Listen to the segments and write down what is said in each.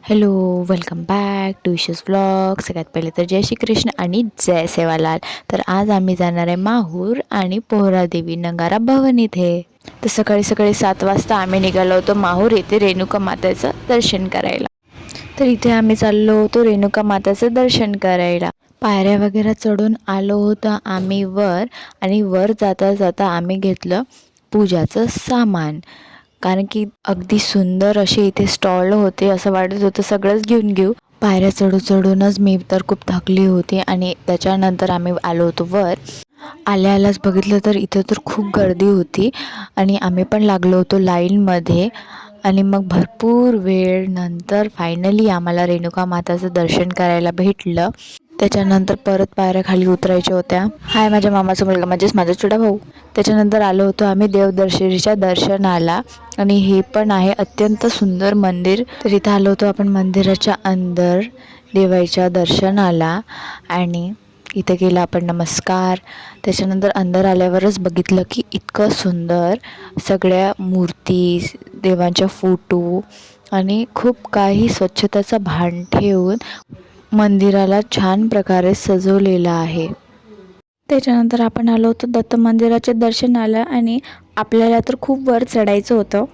Hello, welcome back to Ishu's vlog. सगळ्यात पहिले तर जय श्री कृष्ण आणि जय सेवालाल. तर आज आम्ही जाणार आहे माहूर आणि पोहरादेवी नगारा भवन इथे. तर सकाळी सकाळी 7 वाजता आम्ही निघालो होतो माहूर येथे रेणुका मातेचं दर्शन करायला. तर इथे आम्ही चाललो होतो रेणुका माताचं दर्शन करायला. पायऱ्या वगैरे चढून आलो होतो आम्ही वर, आणि वर जाता जाता आम्ही घेतलं पूजाचं सामान. कारण की अगदी सुंदर असे इथे स्टॉल होते, असं वाटत होतं सगळंच घेऊन घेऊ. पायऱ्या चढूनच मी तर खूप थकली होती आणि त्याच्यानंतर आम्ही आलो होतो वर. आल्याच बघितलं तर इथे तर खूप गर्दी होती आणि आम्ही पण लागलो होतो लाईनमध्ये. आणि मग भरपूर वेळ नंतर फायनली आम्हाला रेणुका माताचं दर्शन करायला भेटलं. त्याच्यानंतर परत पायऱ्या खाली उतरायच्या होत्या. हाय माझ्या मामाचा मुलगा, म्हणजेच माझा छोटा भाऊ. त्याच्यानंतर आलो होतो आम्ही देवदर्शनीच्या दर्शनाला, आणि हे पण आहे अत्यंत सुंदर मंदिर. तर इथं आलो होतो आपण मंदिराच्या अंदर देवाच्या दर्शनाला, आणि इथं केला आपण नमस्कार. त्याच्यानंतर अंदर आल्यावरच बघितलं की इतकं सुंदर सगळ्या मूर्ती, देवांच्या फोटो आणि खूप काही स्वच्छतेचं भान ठेवून मंदिराला छान प्रकारे सजवलेलं आहे. त्याच्यानंतर आपण आलो होतो दत्त मंदिराच्या दर्शनाला, आणि आपल्याला तर खूप वर चढायचं होतं.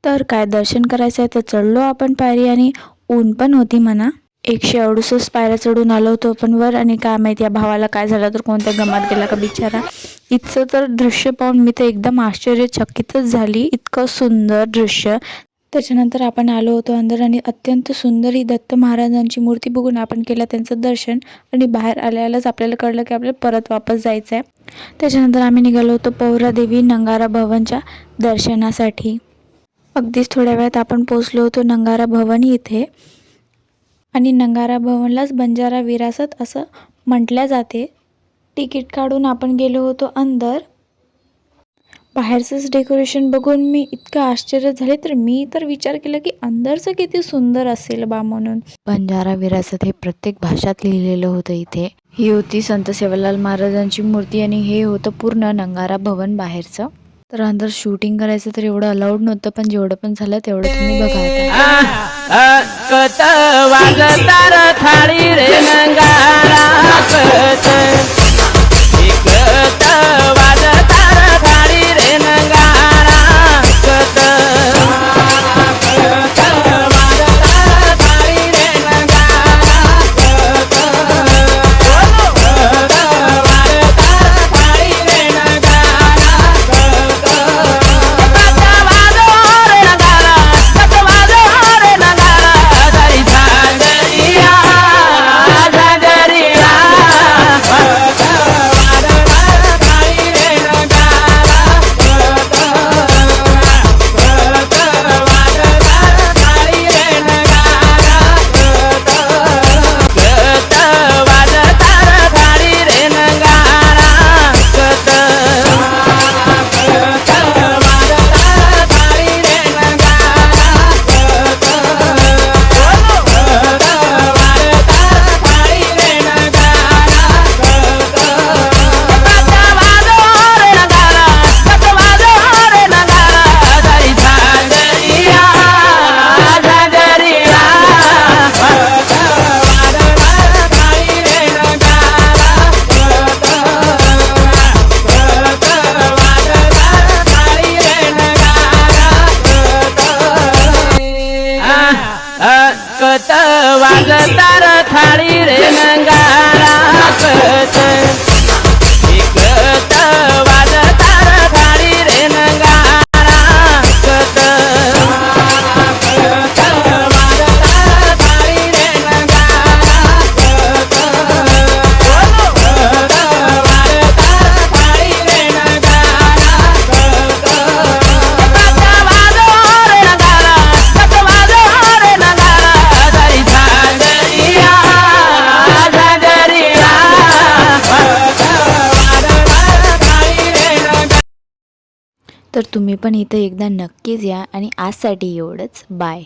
तर काय दर्शन करायचं आहे तर चढलो आपण पायरी, आणि ऊन पण होती म्हणा. 168 पायऱ्या चढून आलो होतो आपण वर, आणि काय माहिती या भावाला काय झालं, तर कोणत्या गमात गेला का बिचारा. इथचं तर दृश्य पाहून मी तर एकदम आश्चर्यचकितच झाली, इतकं सुंदर दृश्य. त्याच्यानंतर आपण आलो होतो अंदर, आणि अत्यंत सुंदर ही दत्त महाराजांची मूर्ती बघून आपण केलं त्यांचं दर्शन, आणि बाहेर आल्यालाच आपल्याला कळलं की आपल्याला परत वापस जायचं आहे. त्याच्यानंतर आम्ही निघालो होतो पोहरादेवी नगारा भवनच्या दर्शनासाठी. अगदीच थोड्या वेळात आपण पोचलो होतो नगारा भवन इथे, आणि नगारा भवनलाच बंजारा विरासत असं म्हटल्या जाते. तिकीट काढून आपण गेलो होतो अंदर. बाहेरचंच डेकोरेशन बघून मी इतकं आश्चर्य झाले, तर मी तर विचार केला की अंदरचं किती सुंदर असेल बा म्हणून. बंजारा विरासत हे प्रत्येक भाषात लिहिलेलं होतं इथे. ही होती संत सेवालाल महाराजांची मूर्ती, आणि हे होतं पूर्ण नगारा भवन बाहेरचं. तर अंदर शूटिंग करायचं तर एवढं अलाउड नव्हतं, पण जेवढं पण झालं तेवढं तुम्ही बघा. थाळी रे नगारा वाजतार थाळी रे नगारा वाजतार थाळी रे नगारा तर तुम्ही पण इथं एकदा नक्कीच या, आणि आजसाठी एवढंच. बाय.